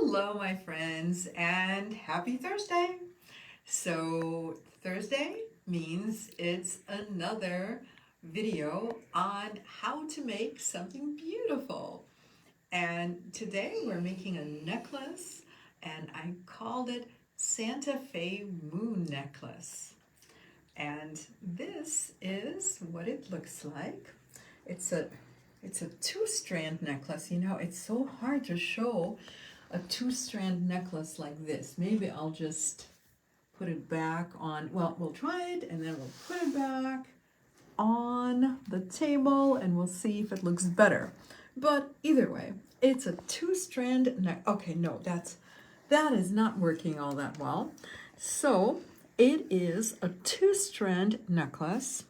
Hello, my friends, and happy Thursday. So, Thursday means it's another video on how to make something beautiful. And today we're making a necklace, and I called it Santa Fe Moon Necklace. And this is what it looks like. It's a it's a two-strand necklace. It's so hard to show a two-strand necklace like this. Maybe I'll just put it back on, well, we'll try it and then we'll put it back on the table and we'll see if it looks better. But either way, it's a two-strand neck. Okay, no, that is not working all that well. So it is a two-strand necklace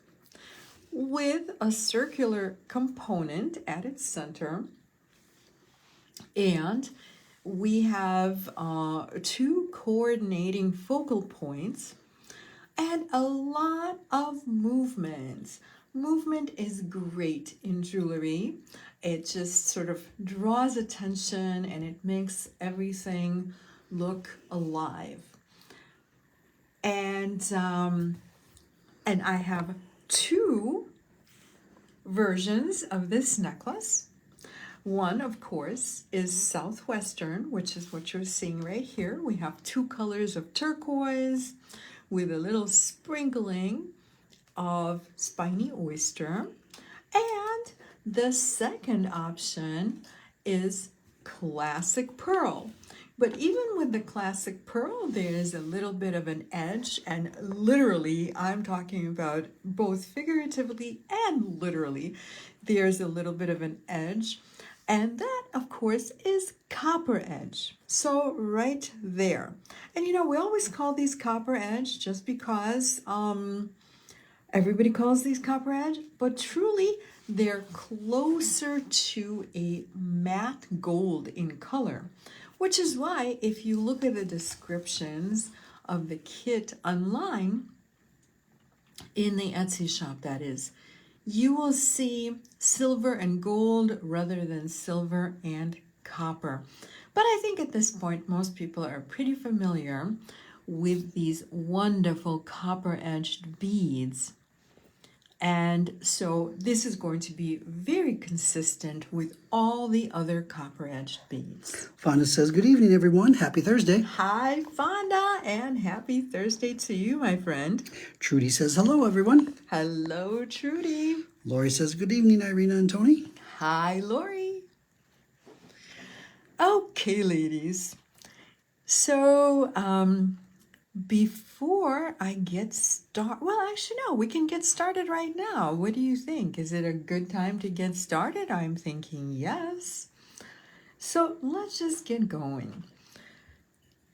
with a circular component at its center, and we have two coordinating focal points and a lot of movement. Movement is great in jewelry. It just sort of draws attention and it makes everything look alive. And I have two versions of this necklace. One, of course, is Southwestern, which is what you're seeing right here. We have two colors of turquoise with a little sprinkling of spiny oyster. And the second option is Classic Pearl. But even with the Classic Pearl, there's a little bit of an edge, and literally, I'm talking about both figuratively and literally, there's a little bit of an edge. And that, of course, is copper edge. So right there. And we always call these copper edge just because everybody calls these copper edge, but truly they're closer to a matte gold in color, which is why if you look at the descriptions of the kit online, in the Etsy shop that is, you will see silver and gold rather than silver and copper. But I think at this point, most people are pretty familiar with these wonderful copper-edged beads. And so this is going to be very consistent with all the other copper-edged beads. Fonda says, good evening, everyone. Happy Thursday. Hi, Fonda, and happy Thursday to you, my friend. Trudy says, hello, everyone. Hello, Trudy. Lori says, good evening, Irina and Tony. Hi, Lori. Okay, ladies. So, before I get started, well, actually, no, we can get started right now. What do you think? Is it a good time to get started? I'm thinking yes. So let's just get going.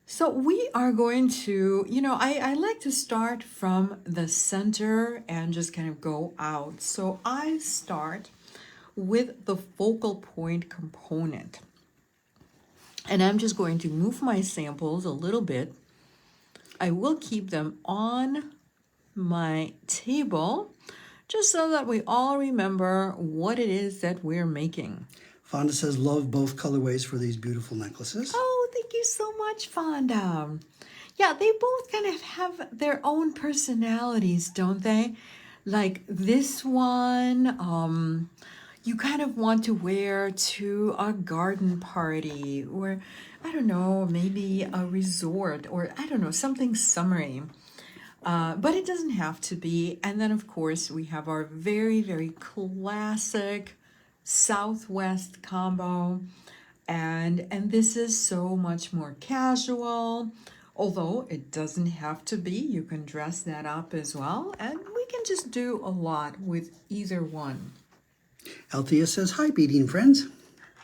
So we are going to, I like to start from the center and just kind of go out. So I start with the focal point component. And I'm just going to move my samples a little bit. I will keep them on my table just so that we all remember what it is that we're making. Fonda says, love both colorways for these beautiful necklaces. Oh, thank you so much, Fonda. Yeah, they both kind of have their own personalities, don't they? Like this one, you kind of want to wear to a garden party or, I don't know, maybe a resort or, I don't know, something summery. But it doesn't have to be. And then, of course, we have our very, very classic Southwest combo. And this is so much more casual, although it doesn't have to be. You can dress that up as well. And we can just do a lot with either one. Althea says, hi, Beading friends.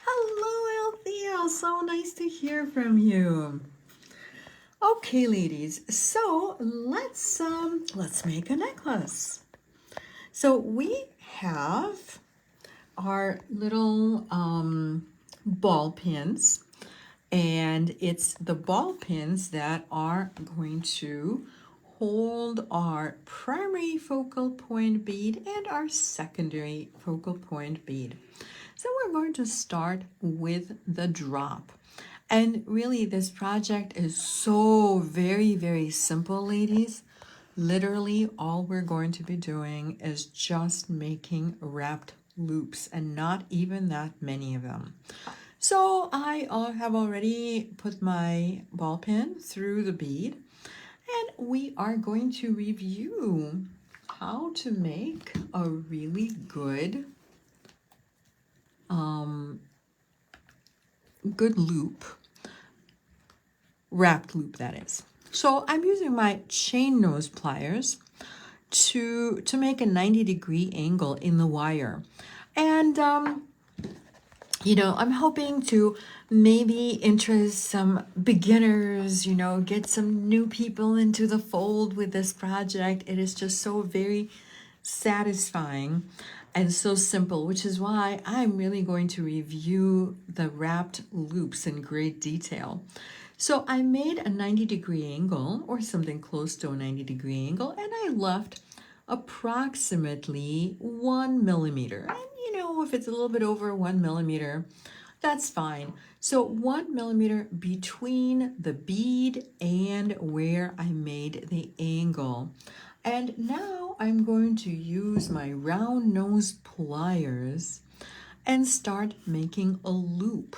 Hello, Althea. So nice to hear from you. Okay, ladies. So let's make a necklace. So we have our little ball pins, and it's the ball pins that are going to hold our primary focal point bead and our secondary focal point bead. So we're going to start with the drop. And really, this project is so very, very simple, ladies. Literally, all we're going to be doing is just making wrapped loops, and not even that many of them. So I have already put my ball pin through the bead, and we are going to review how to make a really good good loop, wrapped loop that is. So I'm using my chain nose pliers to make a 90-degree angle in the wire. And you know, I'm hoping to maybe interest some beginners, you know, get some new people into the fold with this project. It is just so very satisfying and so simple, which is why I'm really going to review the wrapped loops in great detail. So I made a 90-degree angle, or something close to a 90-degree angle, and I left approximately 1 millimeter. And you know, if it's a little bit over 1 millimeter, that's fine. So 1 millimeter between the bead and where I made the angle. And now I'm going to use my round nose pliers and start making a loop.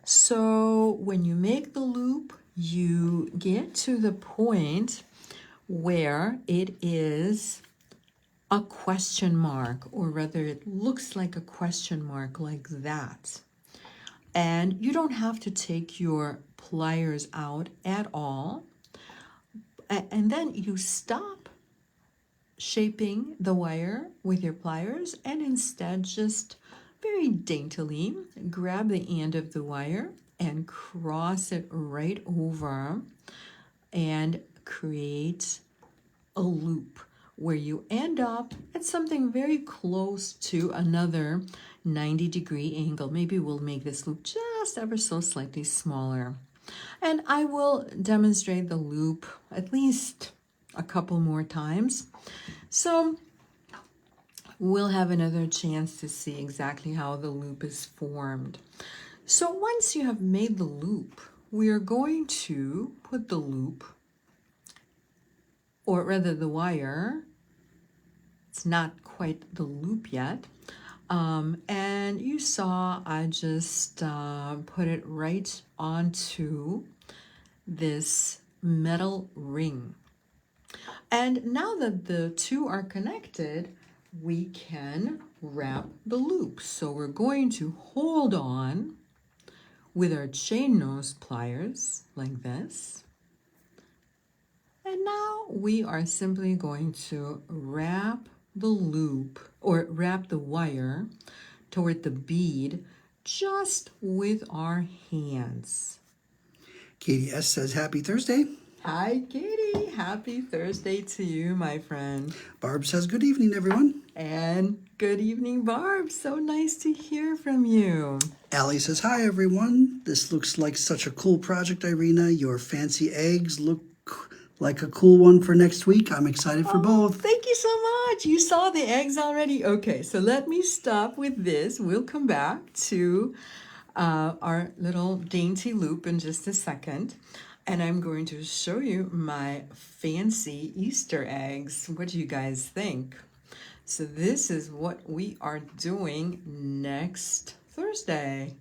So when you make the loop, you get to the point where it is a question mark, or rather it looks like a question mark, like that. And you don't have to take your pliers out at all. And then you stop shaping the wire with your pliers and instead just very daintily grab the end of the wire and cross it right over and create a loop where you end up at something very close to another 90-degree angle. Maybe we'll make this loop just ever so slightly smaller. And I will demonstrate the loop at least a couple more times. So we'll have another chance to see exactly how the loop is formed. So once you have made the loop, we are going to put the loop, or rather the wire, it's not quite the loop yet. And you saw I just put it right onto this metal ring. And now that the two are connected, we can wrap the loop. So we're going to hold on with our chain nose pliers like this. And now we are simply going to wrap the loop, or wrap the wire toward the bead just with our hands. Katie S. says, Happy Thursday. Hi, Katie. Happy Thursday to you, my friend. Barb says, Good evening, everyone. And good evening, Barb. So nice to hear from you. Allie says, Hi, everyone. This looks like such a cool project, Irina. Your fancy eggs look like a cool one for next week. I'm excited for both. Thank you so much. You saw the eggs already? Okay, so let me stop with this. We'll come back to our little dainty loop in just a second. And I'm going to show you my fancy Easter eggs. What do you guys think? So this is what we are doing next Thursday.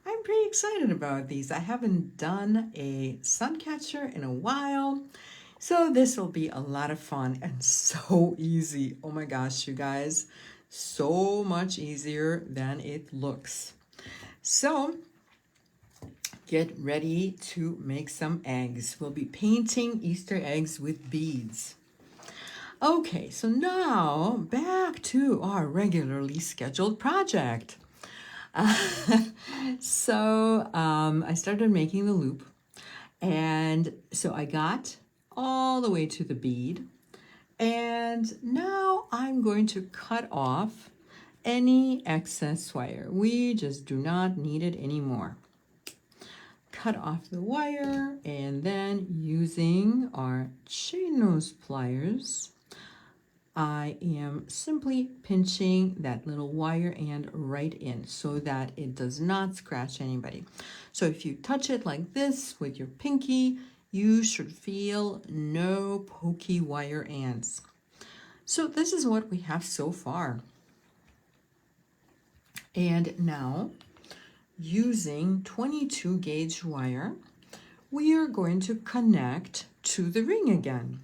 I'm pretty excited about these. I haven't done a sun catcher in a while, so this will be a lot of fun and so easy. Oh my gosh, you guys, so much easier than it looks. So get ready to make some eggs. We'll be painting Easter eggs with beads. Okay, so now back to our regularly scheduled project. So I started making the loop, and so I got all the way to the bead, and now I'm going to cut off any excess wire. We just do not need it anymore. Cut off the wire, and then using our chain nose pliers, I am simply pinching that little wire end right in so that it does not scratch anybody. So if you touch it like this with your pinky, you should feel no pokey wire ends. So this is what we have so far. And now, using 22 gauge wire, we are going to connect to the ring again.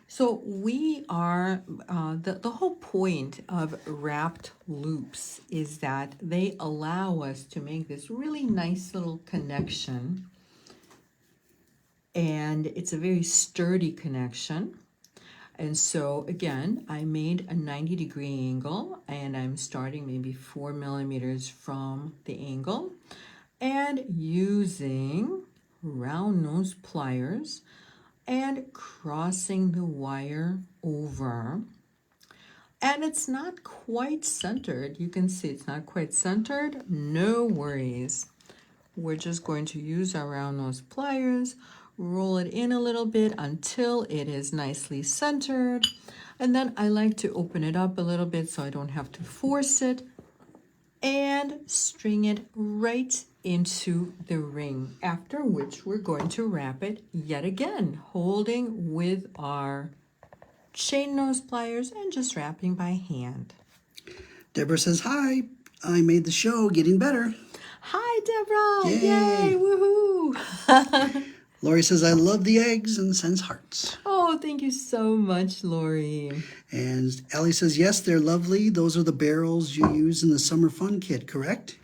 So we are, the whole point of wrapped loops is that they allow us to make this really nice little connection. And it's a very sturdy connection. And so again, I made a 90-degree angle and I'm starting maybe 4 millimeters from the angle and using round nose pliers and crossing the wire over. And it's not quite centered. You can see it's not quite centered. No worries. We're just going to use our round nose pliers, roll it in a little bit until it is nicely centered. And then I like to open it up a little bit so I don't have to force it, and string it right into the ring, after which we're going to wrap it yet again, holding with our chain nose pliers and just wrapping by hand. Deborah says, hi, I made the show getting better. Hi, Deborah. Yay. Yay, woohoo. Lori says, I love the eggs and sends hearts. Oh, thank you so much, Lori. And Allie says, yes, they're lovely. Those are the barrels you use in the summer fun kit, correct?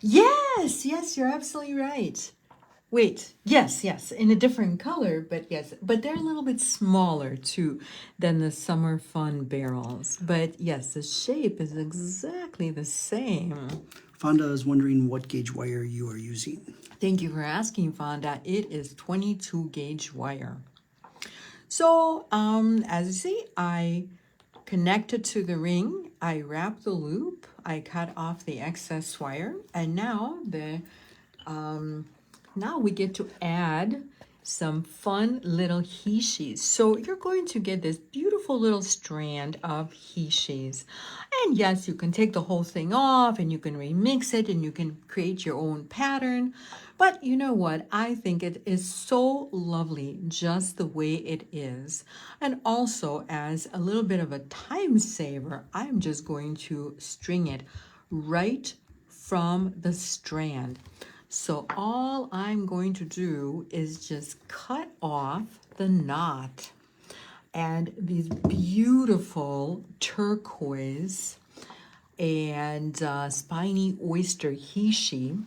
Yes, you're absolutely right. Wait, yes, in a different color, but yes, but they're a little bit smaller too than the summer fun barrels. But yes, the shape is exactly the same. Fonda is wondering what gauge wire you are using. Thank you for asking, Fonda. It is 22 gauge wire. So, as you see, I connected to the ring, I wrap the loop, I cut off the excess wire, and now now we get to add some fun little hishis. So you're going to get this beautiful little strand of hishis. And yes, you can take the whole thing off and you can remix it and you can create your own pattern. But you know what? I think it is so lovely just the way it is. And also, as a little bit of a time saver, I'm just going to string it right from the strand. So all I'm going to do is just cut off the knot. And these beautiful turquoise and spiny oyster hishi,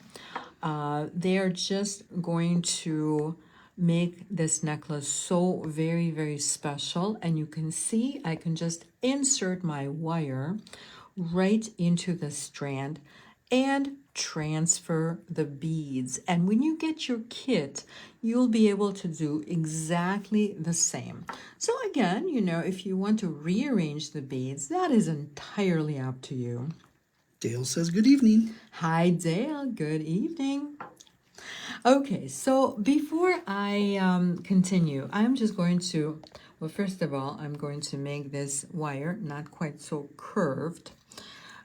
they're just going to make this necklace so very, very special. And you can see I can just insert my wire right into the strand and transfer the beads. And when you get your kit, you'll be able to do exactly the same. So again, you know, if you want to rearrange the beads, that is entirely up to you. Dale says good evening. Hi, Dale. Good evening. Okay, so before I continue, I'm just going to, well, first of all, I'm going to make this wire not quite so curved.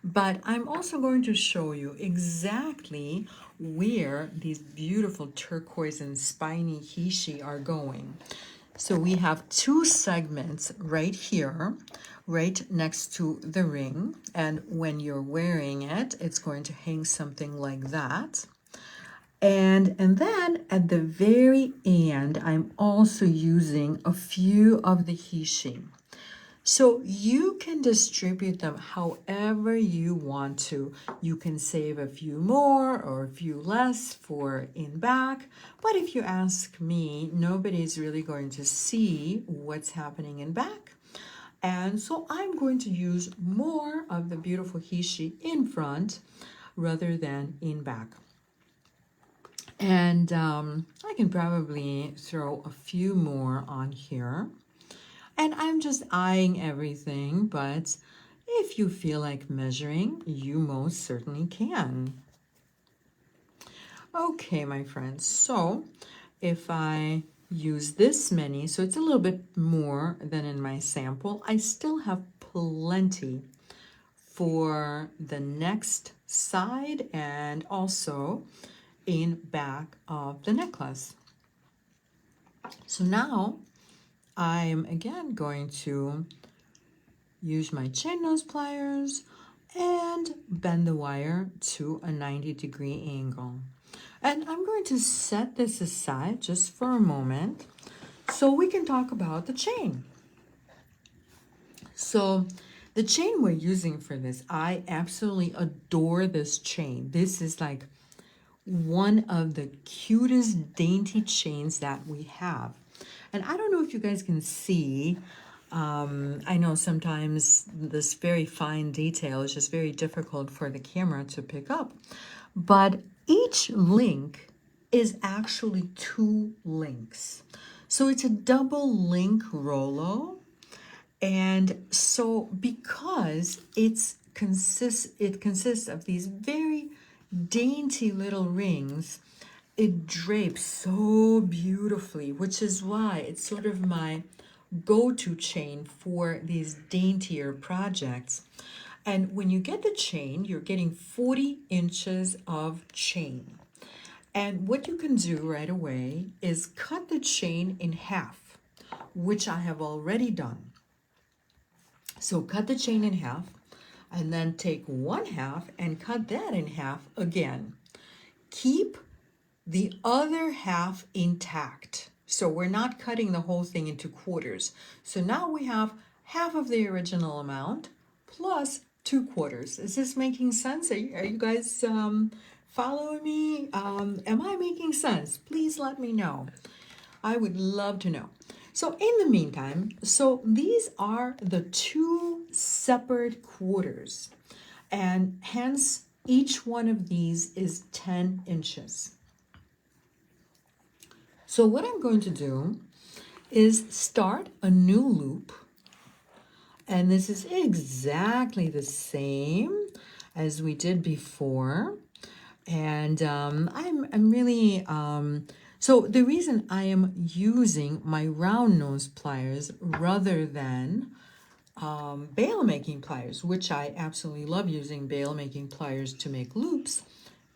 But I'm also going to show you exactly where these beautiful turquoise and spiny hishi are going. So we have two segments right here, right next to the ring. And when you're wearing it, it's going to hang something like that. And then at the very end, I'm also using a few of the hishi. So you can distribute them however you want to. You can save a few more or a few less for in back. But if you ask me, nobody's really going to see what's happening in back. And so I'm going to use more of the beautiful hishi in front rather than in back. And I can probably throw a few more on here. And I'm just eyeing everything, but if you feel like measuring, you most certainly can. Okay, my friends, so if I use this many, so it's a little bit more than in my sample. I still have plenty for the next side and also in back of the necklace. So now I'm again going to use my chain nose pliers and bend the wire to a 90-degree angle. And I'm going to set this aside just for a moment so we can talk about the chain. So the chain we're using for this, I absolutely adore this chain. This is like one of the cutest dainty chains that we have. And I don't know if you guys can see, I know sometimes this very fine detail is just very difficult for the camera to pick up, but each link is actually 2 links. So it's a double link Rolo. And so because it consists of these very dainty little rings, it drapes so beautifully, which is why it's sort of my go-to chain for these daintier projects. And when you get the chain, you're getting 40 inches of chain. And what you can do right away is cut the chain in half, which I have already done. So cut the chain in half and then take 1/2 and cut that in half again. Keep the other half intact. So we're not cutting the whole thing into quarters. So now we have half of the original amount plus 2/4. Is this making sense? Are you guys following me? Am I making sense? Please let me know. I would love to know. So in the meantime, so these are the 2 separate quarters, and hence each one of these is 10 inches. So what I'm going to do is start a new loop, and this is exactly the same as we did before. And I'm really so the reason I am using my round nose pliers rather than bail making pliers, which I absolutely love using bail making pliers to make loops,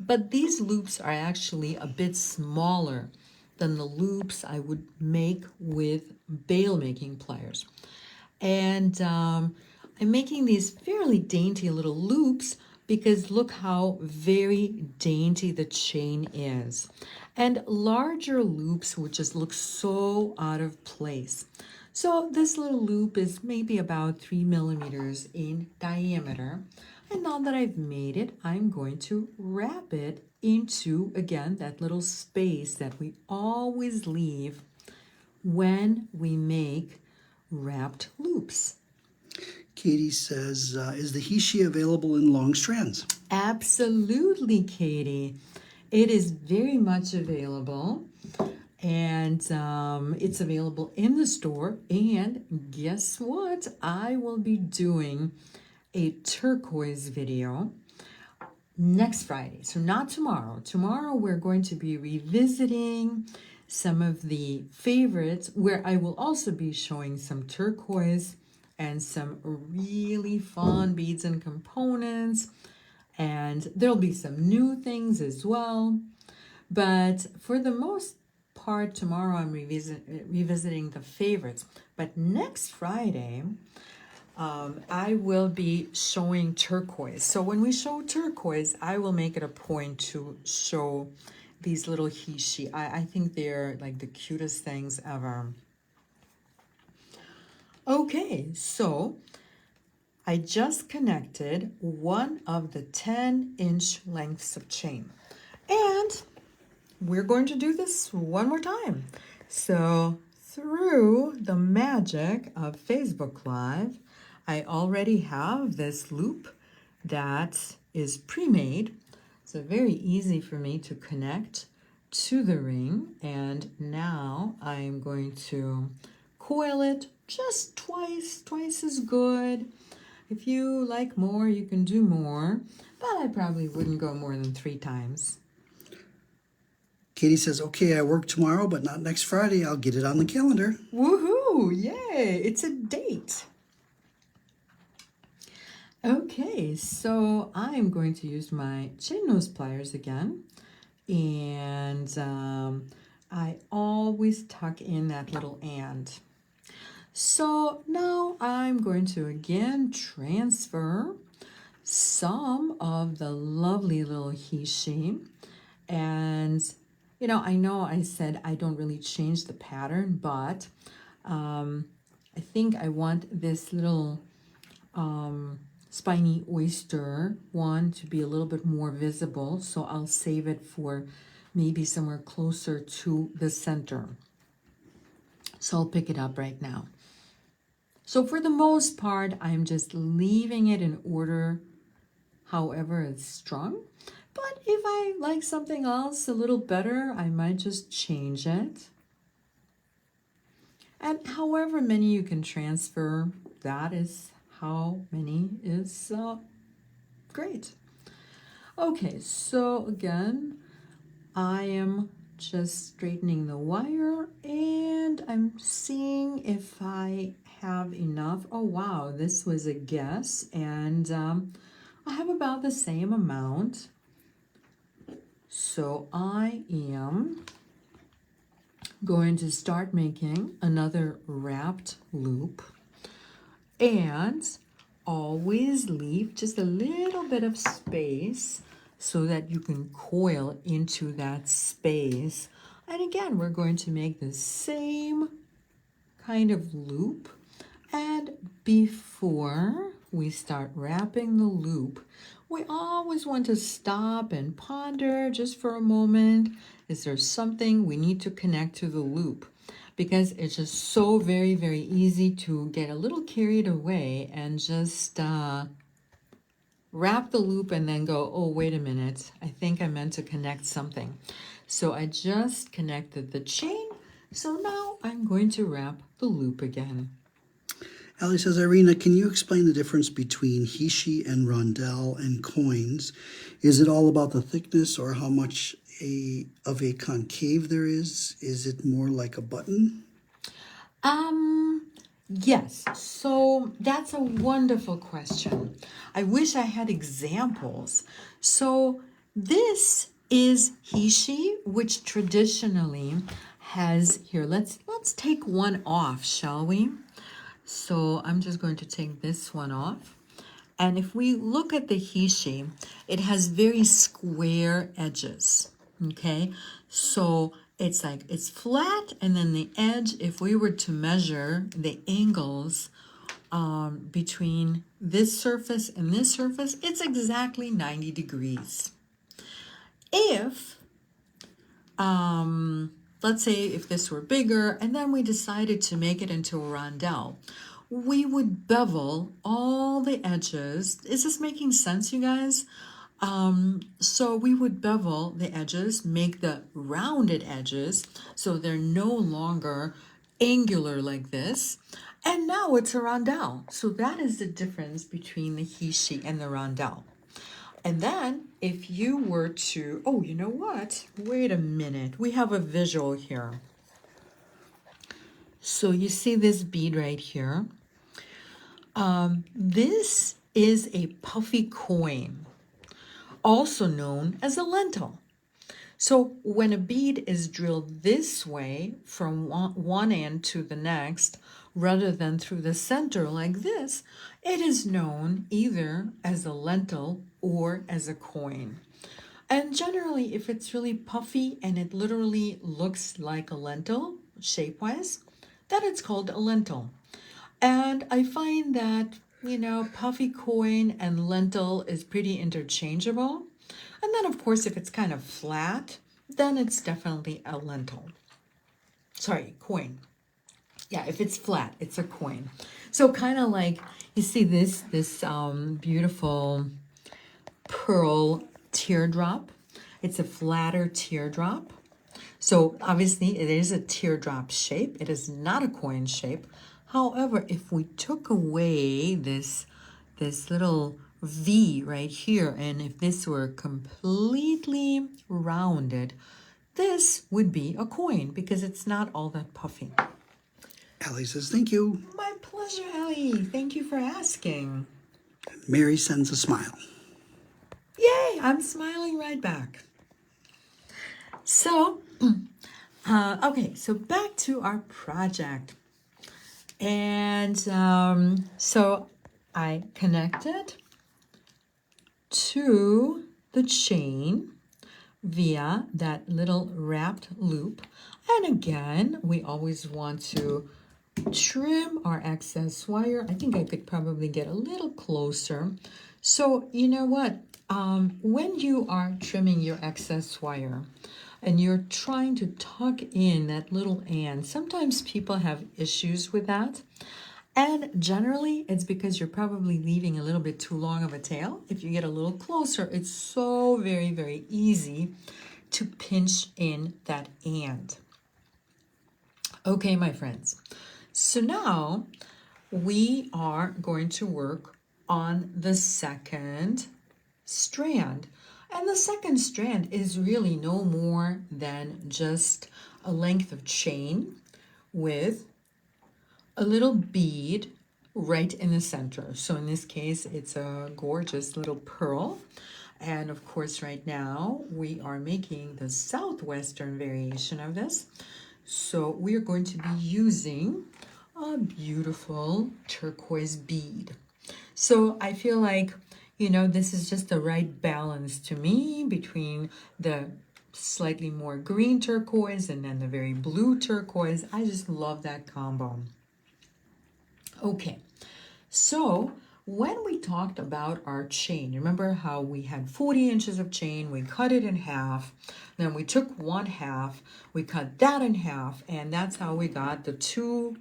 but these loops are actually a bit smaller than the loops I would make with bail making pliers. And I'm making these fairly dainty little loops because look how very dainty the chain is. And larger loops would just look so out of place. So this little loop is maybe about 3 millimeters in diameter. And now that I've made it, I'm going to wrap it into, again, that little space that we always leave when we make wrapped loops. Katie says, is the Hishi available in long strands? Absolutely, Katie. It is very much available, and it's available in the store. And guess what? I will be doing a turquoise video next Friday. So not tomorrow. Tomorrow we're going to be revisiting some of the favorites, where I will also be showing some turquoise and some really fun beads and components, and there'll be some new things as well. But for the most part, tomorrow I'm revisiting the favorites. But next Friday, I will be showing turquoise. So when we show turquoise, I will make it a point to show these little Hishi. I think they're like the cutest things ever. Okay, so I just connected one of the 10-inch lengths of chain. And we're going to do this one more time. So through the magic of Facebook Live, I already have this loop that is pre-made. So very easy for me to connect to the ring. And now I'm going to coil it just twice as good. If you like more, you can do more, but I probably wouldn't go more than 3 times. Katie says, okay, I work tomorrow, but not next Friday. I'll get it on the calendar. Woohoo! Yay! It's a date. Okay, so I'm going to use my chain nose pliers again. And I always tuck in that little and. So now I'm going to again transfer some of the lovely little he, she. And, you know I said I don't really change the pattern, but I think I want this little spiny oyster one to be a little bit more visible. So I'll save it for maybe somewhere closer to the center. So I'll pick it up right now. So for the most part, I'm just leaving it in order however it's strung. But if I like something else a little better, I might just change it. And however many you can transfer, that is how many is great. Okay, so again, I am just straightening the wire and I'm seeing if I have enough. Oh wow, this was a guess, and I have about the same amount. So I am going to start making another wrapped loop, and always leave just a little bit of space so that you can coil into that space. And again, we're going to make the same kind of loop. And before we start wrapping the loop, we always want to stop and ponder just for a moment. Is there something we need to connect to the loop? Because it's just so very, very easy to get a little carried away and just wrap the loop and then go, oh, wait a minute, I think I meant to connect something. So I just connected the chain. So now I'm going to wrap the loop again. Allie says, Irina, can you explain the difference between he, she, and rondelle and coins? Is it all about the thickness or how much of a concave there is? Is it more like a button? Yes, so that's a wonderful question. I wish I had examples. So this is he, she, which traditionally has, here, let's take one off, shall we? So I'm just going to take this one off. And if we look at the he, she, it has very square edges, okay? So it's like, it's flat, and then the edge, if we were to measure the angles between this surface and this surface, it's exactly 90 degrees. If, let's say if this were bigger, and then we decided to make it into a rondelle, we would bevel all the edges. Is this making sense, you guys? So we would bevel the edges, make the rounded edges so they're no longer angular like this. And now it's a rondelle. So that is the difference between the he, she, and the rondelle. And then if you were to, oh, you know what? Wait a minute. We have a visual here. So you see this bead right here. This is a puffy coin, also known as a lentil. So when a bead is drilled this way from one end to the next, rather than through the center like this, it is known either as a lentil or as a coin. And generally, if it's really puffy and it literally looks like a lentil, shape-wise, then it's called a lentil. And I find that, puffy coin and lentil is pretty interchangeable. And then, of course, if it's kind of flat, then it's definitely a lentil. Sorry, coin. Yeah, if it's flat, it's a coin. So kind of like, you see this beautiful pearl teardrop. It's a flatter teardrop. So obviously it is a teardrop shape. It is not a coin shape. However, if we took away this little V right here, and if this were completely rounded, this would be a coin because it's not all that puffy. Allie says, thank you. My pleasure, Ellie. Thank you for asking. Mary sends a smile. Yay, I'm smiling right back. So, okay, so back to our project. And so I connected to the chain via that little wrapped loop. And again, we always want to trim our excess wire. I think I could probably get a little closer. So you know what? When you are trimming your excess wire and you're trying to tuck in that little end, sometimes people have issues with that. And generally, it's because you're probably leaving a little bit too long of a tail. If you get a little closer, it's so very, very easy to pinch in that end. Okay, my friends. So now we are going to work on the second strand. And the second strand is really no more than just a length of chain with a little bead right in the center. So in this case, it's a gorgeous little pearl. And of course, right now, we are making the southwestern variation of this. So we are going to be using a beautiful turquoise bead. So I feel like, you know, this is just the right balance to me between the slightly more green turquoise and then the very blue turquoise. I just love that combo. Okay, so when we talked about our chain, remember how we had 40 inches of chain, we cut it in half, then we took 1/2, we cut that in half, and that's how we got the two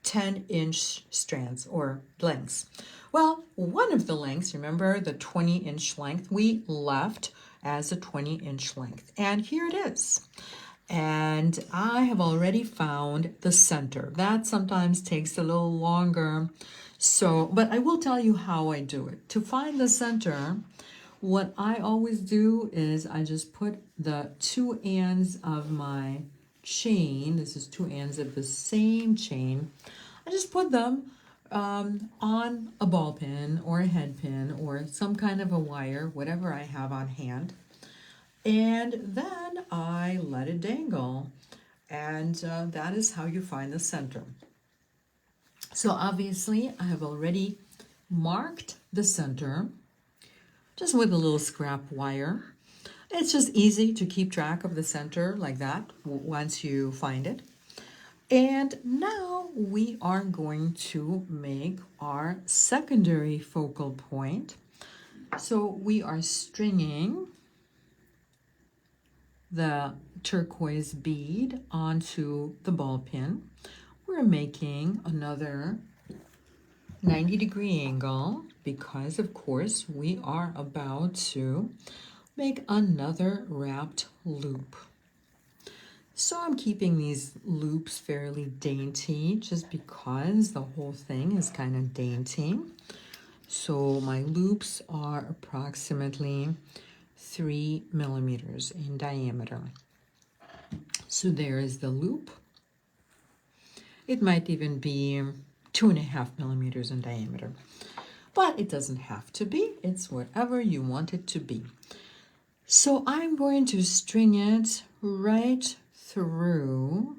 10-inch strands or lengths. Well, one of the lengths, remember the 20-inch length, we left as a 20-inch length, and here it is. And I have already found the center. That sometimes takes a little longer. So, but I will tell you how I do it. To find the center, what I always do is I just put the two ends of my chain. This is two ends of the same chain. I just put them on a ball pin or a head pin or some kind of a wire, whatever I have on hand. And then I let it dangle. And that is how you find the center. So obviously I have already marked the center just with a little scrap wire. It's just easy to keep track of the center like that once you find it. And now we are going to make our secondary focal point. So we are stringing the turquoise bead onto the ball pin. We're making another 90-degree angle because, of course, we are about to make another wrapped loop. So I'm keeping these loops fairly dainty just because the whole thing is kind of dainty. So my loops are approximately 3 millimeters in diameter. So there is the loop. It might even be 2.5 millimeters in diameter, but it doesn't have to be. It's whatever you want it to be. So I'm going to string it right through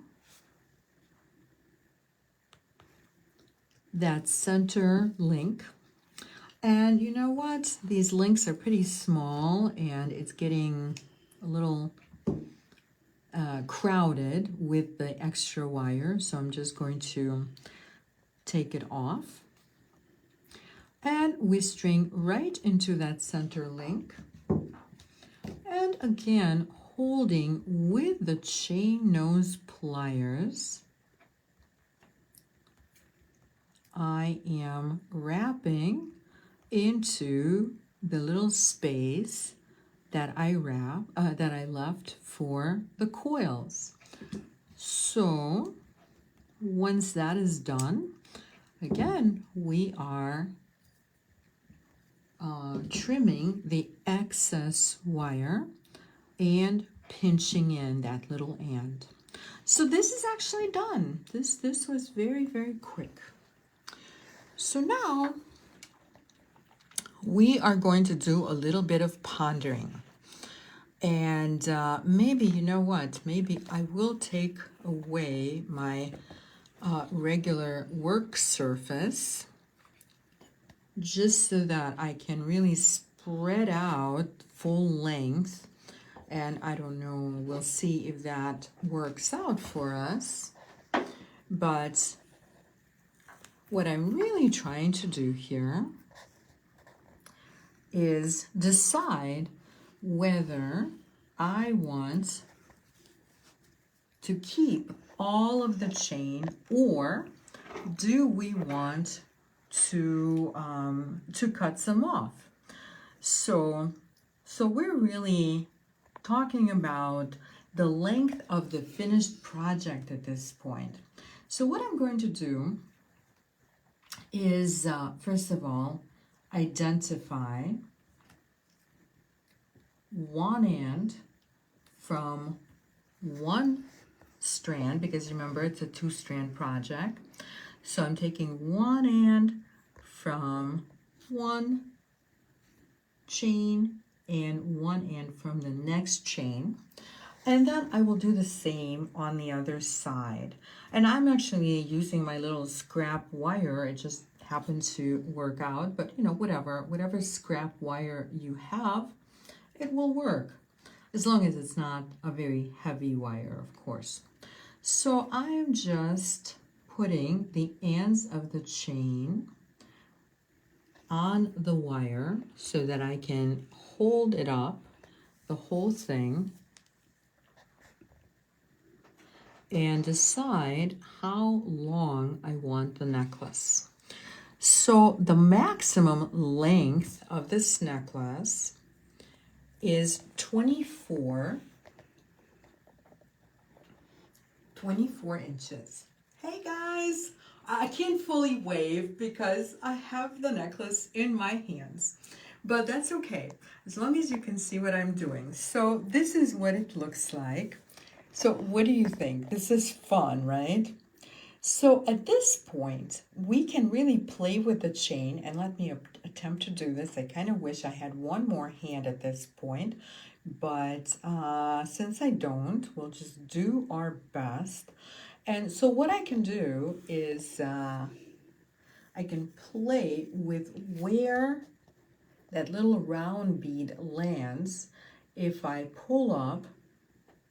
that center link. And you know what? These links are pretty small and it's getting a little crowded with the extra wire. So I'm just going to take it off. And we string right into that center link. And again, holding with the chain nose pliers, I am wrapping into the little space that I left for the coils. So once that is done, again, we are trimming the excess wire and pinching in that little end. So this is actually done. This was very, very quick. So now we are going to do a little bit of pondering. And maybe, you know what, maybe I will take away my regular work surface just so that I can really spread out full length. And I don't know, we'll see if that works out for us. But what I'm really trying to do here is decide whether I want to keep all of the chain, or do we want to cut some off. So we're really talking about the length of the finished project at this point. So what I'm going to do is first of all identify one end from one strand, because remember it's a 2-strand project. So I'm taking one end from one chain and one end from the next chain. And then I will do the same on the other side. And I'm actually using my little scrap wire. It just happened to work out, but you know, whatever scrap wire you have, it will work. As long as it's not a very heavy wire, of course. So I'm just putting the ends of the chain on the wire so that I can hold it up, the whole thing, and decide how long I want the necklace. So the maximum length of this necklace is 24 inches. Hey guys, I can't fully wave because I have the necklace in my hands, but that's okay, as long as you can see what I'm doing. So this is what it looks like. So what do you think? This is fun, right? So at this point, we can really play with the chain, and let me attempt to do this. I kind of wish I had one more hand at this point, but since I don't, we'll just do our best. And so what I can do is I can play with where that little round bead lands if I pull up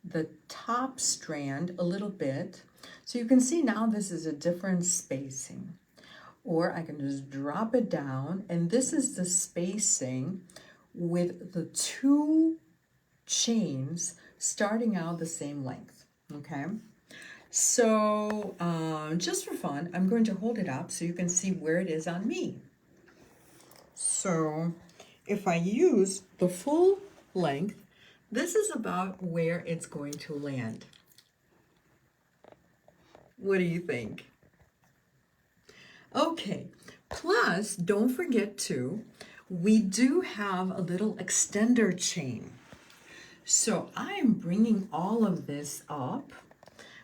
the top strand a little bit. So you can see now this is a different spacing. Or I can just drop it down, and this is the spacing with the 2 chains starting out the same length, okay? So just for fun, I'm going to hold it up so you can see where it is on me. So if I use the full length, this is about where it's going to land. What do you think? Okay, plus don't forget too, we do have a little extender chain. So I am bringing all of this up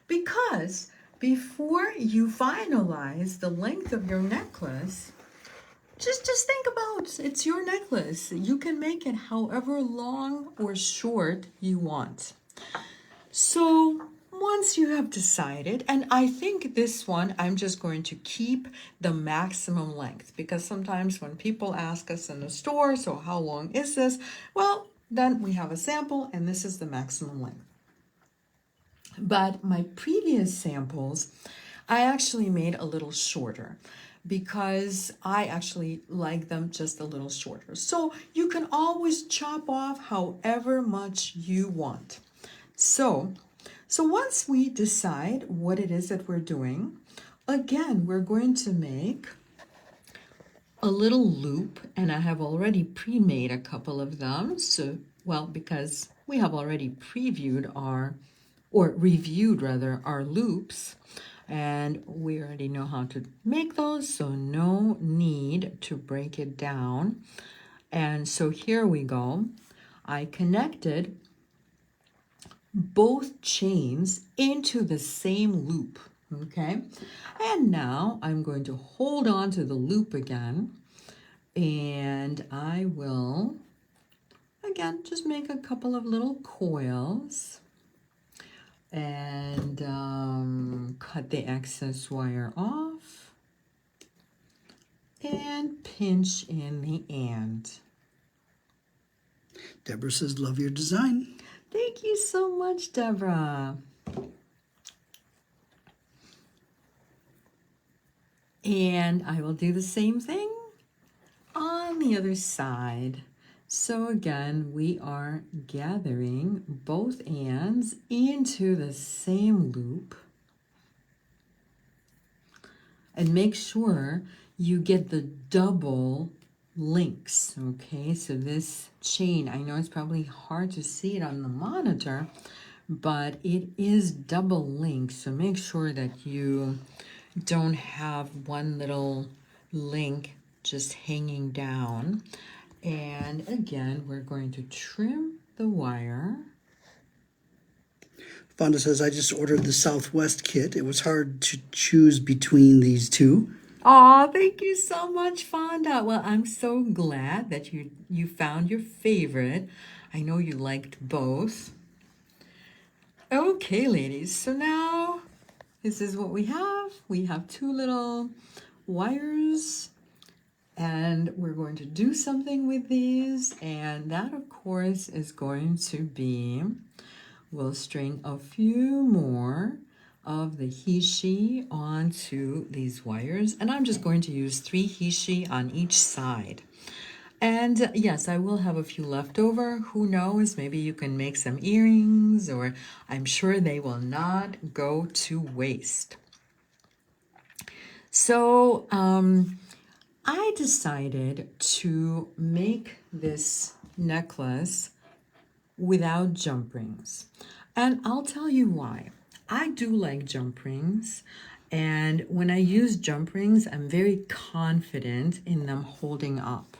because before you finalize the length of your necklace, just think about, it's your necklace. You can make it however long or short you want. So once you have decided, and I think this one, I'm just going to keep the maximum length, because sometimes when people ask us in the store, so how long is this? Well, then we have a sample, and this is the maximum length. But my previous samples, I actually made a little shorter because I actually like them just a little shorter. So you can always chop off however much you want. So once we decide what it is that we're doing, again, we're going to make a little loop, and I have already pre-made a couple of them. So, well, because we have already reviewed our loops, and we already know how to make those, so no need to break it down. And so here we go. I connected both chains into the same loop, okay? And now I'm going to hold on to the loop again, and I will, again, just make a couple of little coils and cut the excess wire off and pinch in the end. Deborah says, love your design. Thank you so much, Deborah. And I will do the same thing on the other side. So again, we are gathering both ends into the same loop. And make sure you get the double links, okay? So this chain, I know it's probably hard to see it on the monitor, but it is double linked. So make sure that you don't have one little link just hanging down. And again, we're going to trim the wire. Fonda says, I just ordered the Southwest kit. It was hard to choose between these two. Oh, thank you so much, Fonda. Well, I'm so glad that you found your favorite. I know you liked both. Okay, ladies, so now this is what we have. We have two little wires, and we're going to do something with these, and that, of course, is going to be, we'll string a few more of the he-she onto these wires, and I'm just going to use 3 he-she on each side. And yes, I will have a few left over. Who knows, maybe you can make some earrings, or I'm sure they will not go to waste. So I decided to make this necklace without jump rings. And I'll tell you why. I do like jump rings, and when I use jump rings, I'm very confident in them holding up.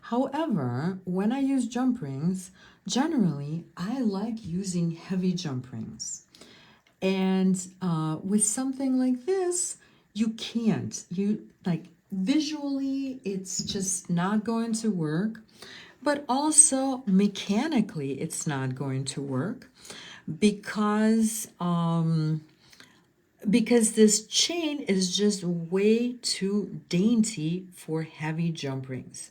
However, when I use jump rings, generally I like using heavy jump rings. And with something like this, you can't. Visually, it's just not going to work, but also mechanically, it's not going to work because this chain is just way too dainty for heavy jump rings.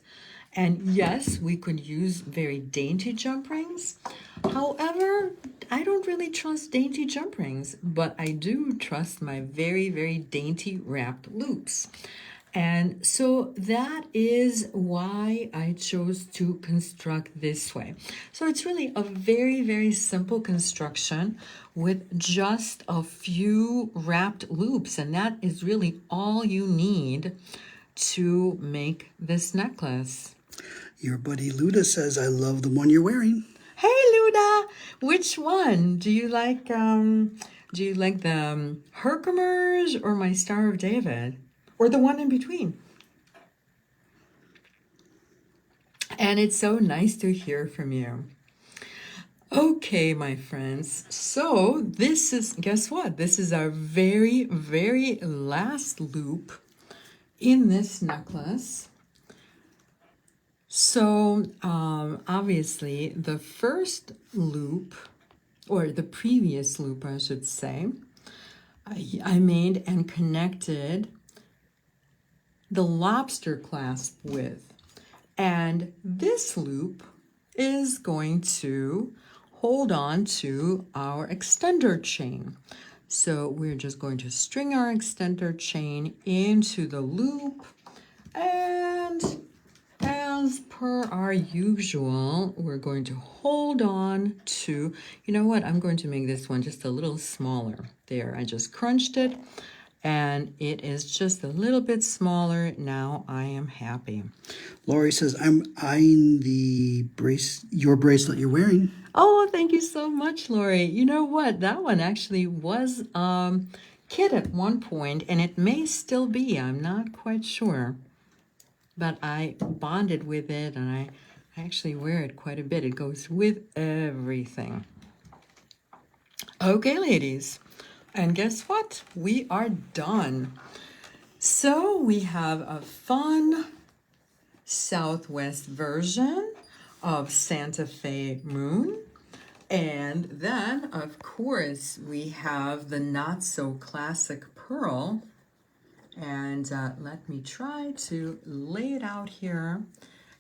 And yes, we could use very dainty jump rings. However, I don't really trust dainty jump rings, but I do trust my very, very dainty wrapped loops. And so that is why I chose to construct this way. So it's really a very, very simple construction with just a few wrapped loops. And that is really all you need to make this necklace. Your buddy Luda says, I love the one you're wearing. Hey, Luda, which one? Do you like the Herkimer's or my Star of David? Or the one in between? And it's so nice to hear from you. Okay, my friends. So this is, guess what? This is our very, very last loop in this necklace. So obviously the first loop, or the previous loop, I should say, I made and connected the lobster clasp with. And this loop is going to hold on to our extender chain. So we're just going to string our extender chain into the loop, and as per our usual, we're going to hold on to, you know what, I'm going to make this one just a little smaller. There, I just crunched it, and it is just a little bit smaller. Now I am happy. Lori says, I'm eyeing your bracelet you're wearing. Oh, thank you so much, Lori. You know what? That one actually was kit at one point, and it may still be. I'm not quite sure. But I bonded with it, and I actually wear it quite a bit. It goes with everything. Okay, ladies, and guess what? We are done. So we have a fun Southwest version of Santa Fe Moon. And then, of course, we have the not so classic pearl. And let me try to lay it out here.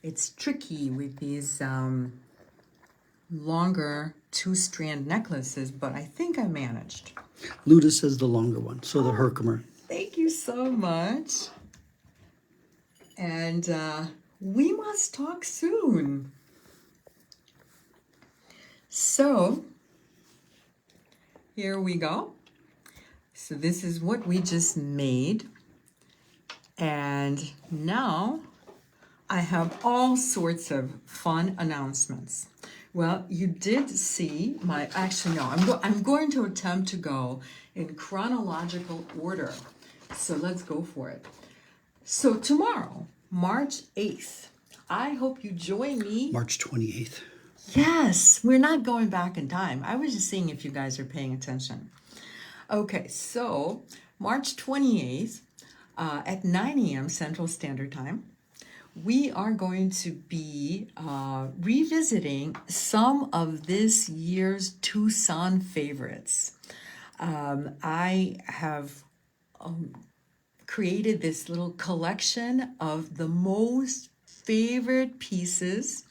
It's tricky with these longer two-strand necklaces, but I think I managed. Luda says the longer one, so the Herkimer. Thank you so much. And we must talk soon. So, here we go. So this is what we just made. And now I have all sorts of fun announcements. Well, you did see my, actually no, I'm going to attempt to go in chronological order. So let's go for it. So tomorrow, March 8th, I hope you join me. March 28th. Yes, we're not going back in time. I was just seeing if you guys are paying attention. Okay, so March 28th at 9 a.m. Central Standard Time, we are going to be revisiting some of this year's Tucson favorites. I have created this little collection of the most favorite pieces.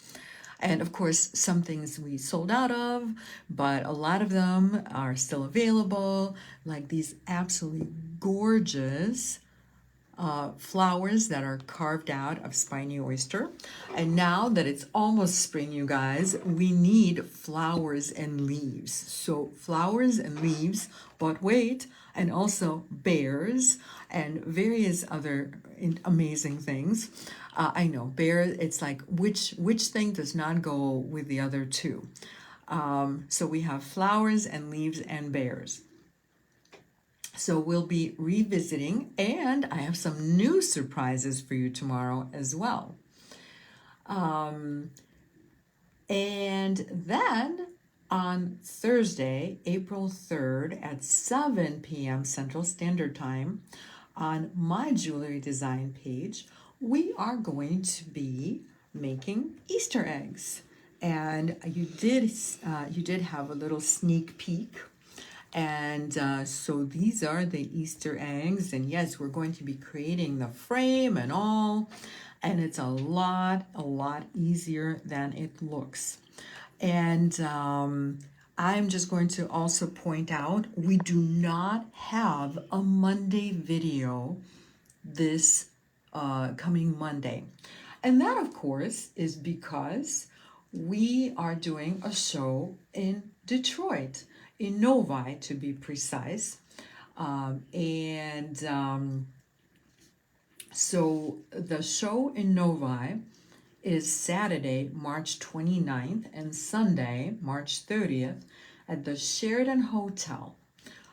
And of course, some things we sold out of, but a lot of them are still available, like these absolutely gorgeous flowers that are carved out of spiny oyster. And now that it's almost spring, you guys, we need flowers and leaves. So flowers and leaves, but wait, and also bears and various other amazing things. I know, bear, it's like which thing does not go with the other two? So we have flowers and leaves and bears. So we'll be revisiting, and I have some new surprises for you tomorrow as well. And then on Thursday, April 3rd at 7 p.m. Central Standard Time, on my jewelry design page, we are going to be making Easter eggs. And you did have a little sneak peek. And so these are the Easter eggs. And yes, we're going to be creating the frame and all. And it's a lot easier than it looks. And I'm just going to also point out, we do not have a Monday video this coming Monday. And that, of course, is because we are doing a show in Detroit, in Novi to be precise. So the show in Novi is Saturday, March 29th and Sunday, March 30th at the Sheridan Hotel,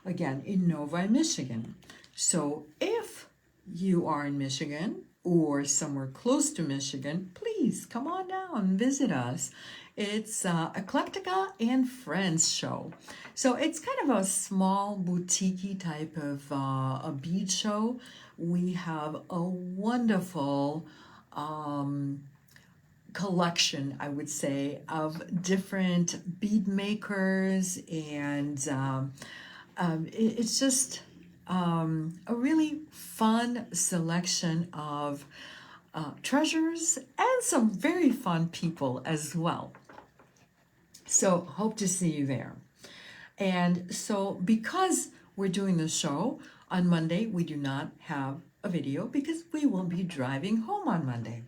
again in Novi, Michigan. So if you are in Michigan or somewhere close to Michigan, please come on down and visit us. It's Eclectica and Friends show. So it's kind of a small boutique type of a bead show. We have a wonderful collection, I would say, of different bead makers, and it's just a really fun selection of treasures and some very fun people as well. So hope to see you there. And so because we're doing the show on Monday, we do not have a video because we will be driving home on Monday.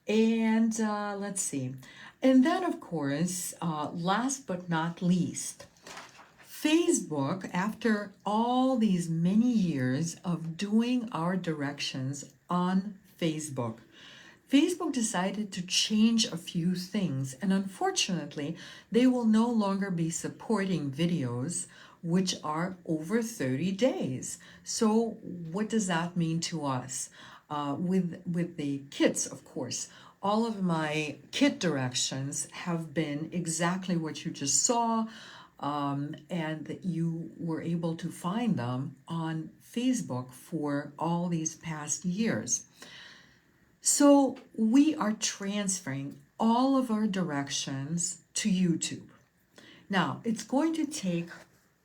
And let's see. And then, of course, last but not least, Facebook, after all these many years of doing our directions on Facebook, Facebook decided to change a few things, and unfortunately, they will no longer be supporting videos which are over 30 days. So what does that mean to us? With the kits, of course, all of my kit directions have been exactly what you just saw. and that you were able to find them on Facebook for all these past years. So we are transferring all of our directions to YouTube. Now, it's going to take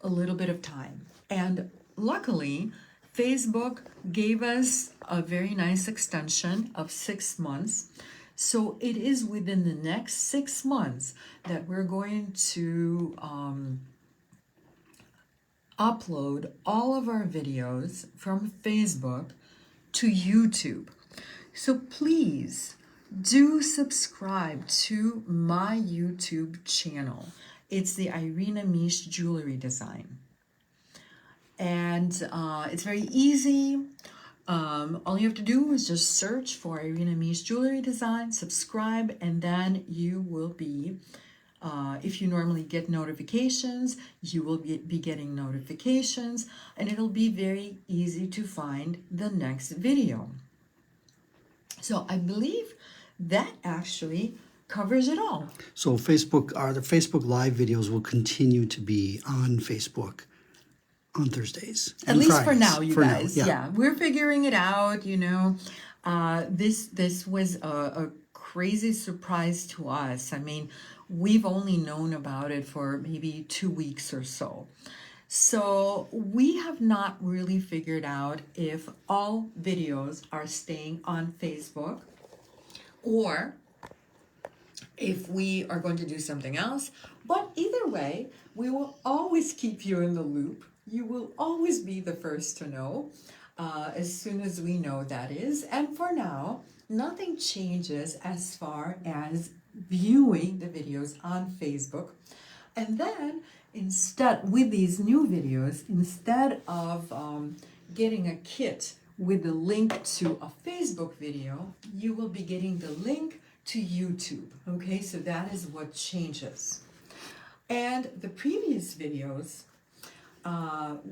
a little bit of time. And luckily, Facebook gave us a very nice extension of 6 months. So it is within the next 6 months that we're going to upload all of our videos from Facebook to YouTube. So please do subscribe to my YouTube channel. It's the Irina Miech Jewelry Design. And it's very easy. All you have to do is just search for Irina Miech Jewelry Design, subscribe, and then you will be, if you normally get notifications, you will be getting notifications, and it'll be very easy to find the next video. So I believe that actually covers it all. So the Facebook Live videos will continue to be on Facebook on Thursdays. At and least Fridays. for now, you guys. Now, Yeah, we're figuring it out, you know. This was a crazy surprise to us. I mean, we've only known about it for maybe 2 weeks or so. So we have not really figured out if all videos are staying on Facebook or if we are going to do something else. But either way, we will always keep you in the loop. You will always be the first to know as soon as we know, that is. And for now, nothing changes as far as viewing the videos on Facebook. And then instead, with these new videos, instead of getting a kit with the link to a Facebook video, you will be getting the link to YouTube. Okay, so that is what changes. And the previous videos,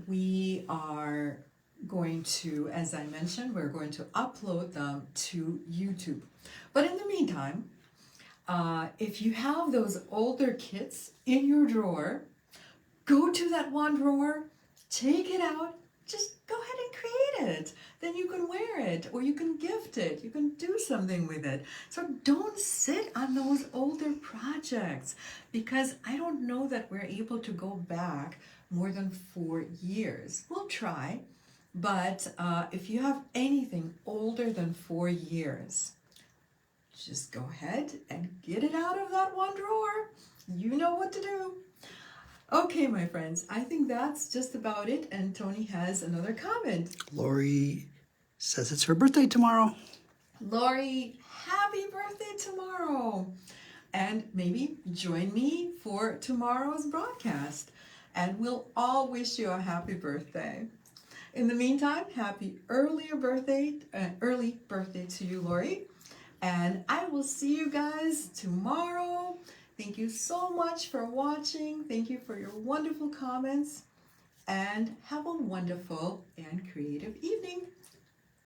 we are going to, as I mentioned, we're going to upload them to YouTube. But in the meantime, if you have those older kits in your drawer, go to that one drawer, take it out, just go ahead and create it. Then you can wear it, or you can gift it, you can do something with it. So don't sit on those older projects, because I don't know that we're able to go back more than 4 years. We'll try, but if you have anything older than 4 years, just go ahead and get it out of that one drawer. You know what to do. Okay, my friends, I think that's just about it. And Tony has another comment. Lori says it's her birthday tomorrow. Lori, happy birthday tomorrow. And maybe join me for tomorrow's broadcast. And we'll all wish you a happy birthday. In the meantime, happy early birthday to you, Lori. And I will see you guys tomorrow. Thank you so much for watching. Thank you for your wonderful comments. And have a wonderful and creative evening.